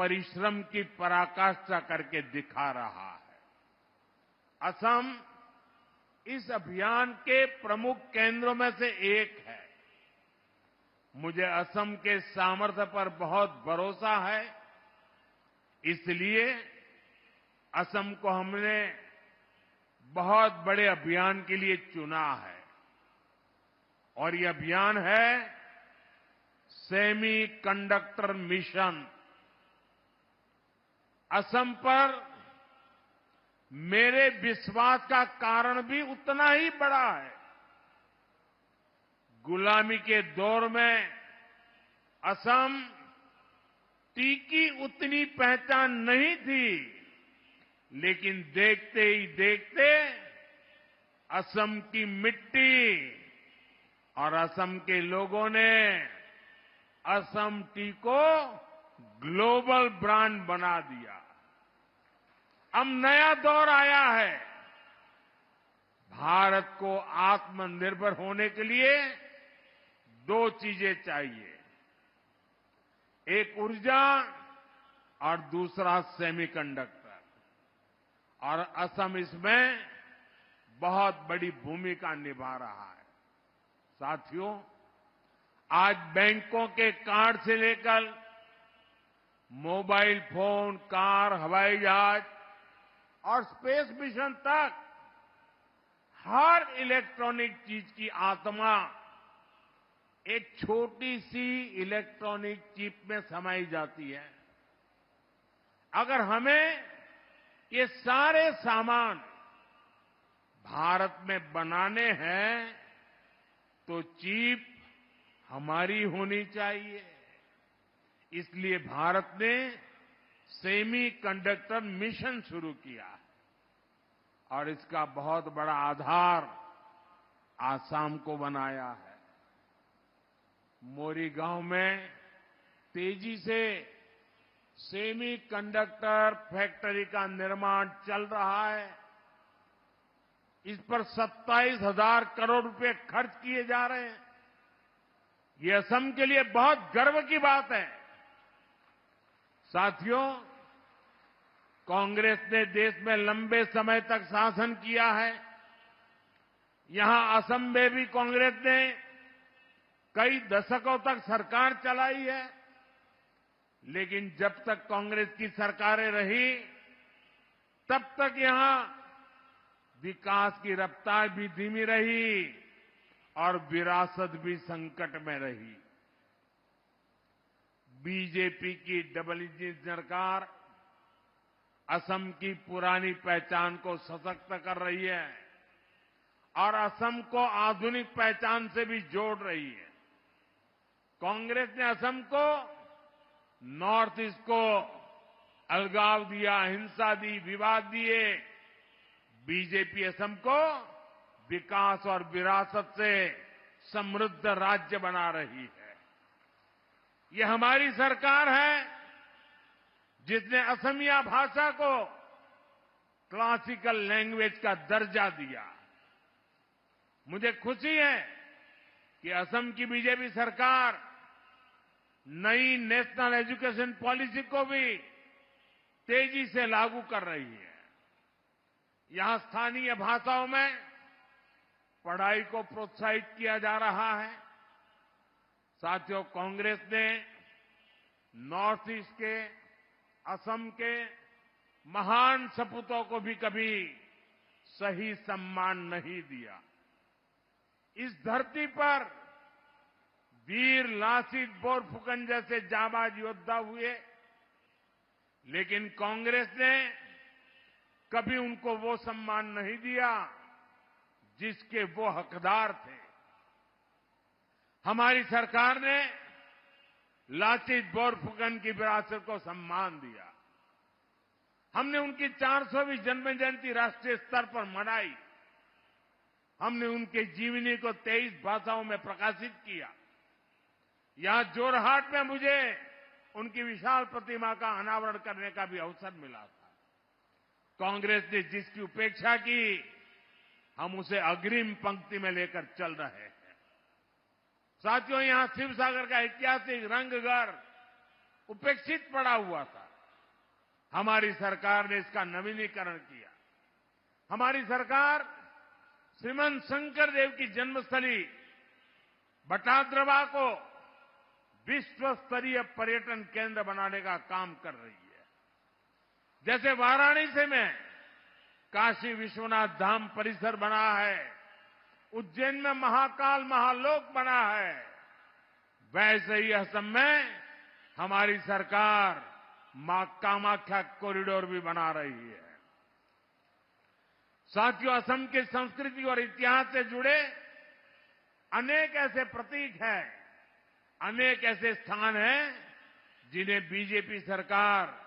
परिश्रम की पराकाष्ठा करके दिखा रहा है। असम इस अभियान के प्रमुख केंद्रों में से एक है। मुझे असम के सामर्थ्य पर बहुत भरोसा है, इसलिए असम को हमने बहुत बड़े अभियान के लिए चुना है और ये अभियान है सेमी कंडक्टर मिशन। असम पर मेरे विश्वास का कारण भी उतना ही बड़ा है। गुलामी के दौर में असम टीकी उतनी पहचान नहीं थी, लेकिन देखते ही देखते असम की मिट्टी और असम के लोगों ने असम टी को ग्लोबल ब्रांड बना दिया। अब नया दौर आया है। भारत को आत्मनिर्भर होने के लिए दो चीजें चाहिए, एक ऊर्जा और दूसरा सेमीकंडक्टर, और असम इसमें बहुत बड़ी भूमिका निभा रहा है। साथियों, आज बैंकों के कार्ड से लेकर मोबाइल फोन, कार, हवाई जहाज और स्पेस मिशन तक हर इलेक्ट्रॉनिक चीज की आत्मा एक छोटी सी इलेक्ट्रॉनिक चिप में समाई जाती है। अगर हमें ये सारे सामान भारत में बनाने हैं तो चिप हमारी होनी चाहिए। इसलिए भारत ने सेमी कंडक्टर मिशन शुरू किया है और इसका बहुत बड़ा आधार आसाम को बनाया है। मोरीगांव में तेजी से सेमी कंडक्टर फैक्ट्री का निर्माण चल रहा है। इस पर 27,000 करोड़ रुपए खर्च किए जा रहे हैं। ये असम के लिए बहुत गर्व की बात है। साथियों, कांग्रेस ने देश में लंबे समय तक शासन किया है। यहां असम में भी कांग्रेस ने कई दशकों तक सरकार चलाई है, लेकिन जब तक कांग्रेस की सरकारें रही तब तक यहां विकास की रफ्तार भी धीमी रही और विरासत भी संकट में रही। बीजेपी की डबल इंजन सरकार असम की पुरानी पहचान को सशक्त कर रही है और असम को आधुनिक पहचान से भी जोड़ रही है। कांग्रेस ने असम को नॉर्थ ईस्ट को अलगाव दिया, हिंसा दी, विवाद दिए। बीजेपी असम को विकास और विरासत से समृद्ध राज्य बना रही है। ये हमारी सरकार है जिसने असमिया भाषा को क्लासिकल लैंग्वेज का दर्जा दिया। मुझे खुशी है कि असम की बीजेपी सरकार नई नेशनल एजुकेशन पॉलिसी को भी तेजी से लागू कर रही है। यहां स्थानीय भाषाओं में पढ़ाई को प्रोत्साहित किया जा रहा है। साथियों, कांग्रेस ने नॉर्थ ईस्ट के, असम के महान सपूतों को भी कभी सही सम्मान नहीं दिया। इस धरती पर वीर लासित बोरफुकन जैसे जाबाज योद्धा हुए, लेकिन कांग्रेस ने कभी उनको वो सम्मान नहीं दिया जिसके वो हकदार थे। हमारी सरकार ने लासित बोरफुकन की विरासत को सम्मान दिया। हमने उनकी 400वीं जन्म जयंती राष्ट्रीय स्तर पर मनाई। हमने उनके जीवनी को 23 भाषाओं में प्रकाशित किया। यहां जोरहाट में मुझे उनकी विशाल प्रतिमा का अनावरण करने का भी अवसर मिला था। कांग्रेस ने जिसकी उपेक्षा की, हम उसे अग्रिम पंक्ति में लेकर चल रहे हैं। साथियों, यहां शिवसागर का ऐतिहासिक रंगघर उपेक्षित पड़ा हुआ था। हमारी सरकार ने इसका नवीनीकरण किया। हमारी सरकार श्रीमंत शंकर देव की जन्मस्थली बटाद्रवा को विश्व स्तरीय पर्यटन केंद्र बनाने का काम कर रही है। जैसे वाराणसी में काशी विश्वनाथ धाम परिसर बना है, उज्जैन में महाकाल महालोक बना है, वैसे ही असम में हमारी सरकार मां कामाख्या कॉरिडोर भी बना रही है। साथियों, असम की संस्कृति और इतिहास से जुड़े अनेक ऐसे प्रतीक हैं, अनेक ऐसे स्थान हैं जिन्हें बीजेपी सरकार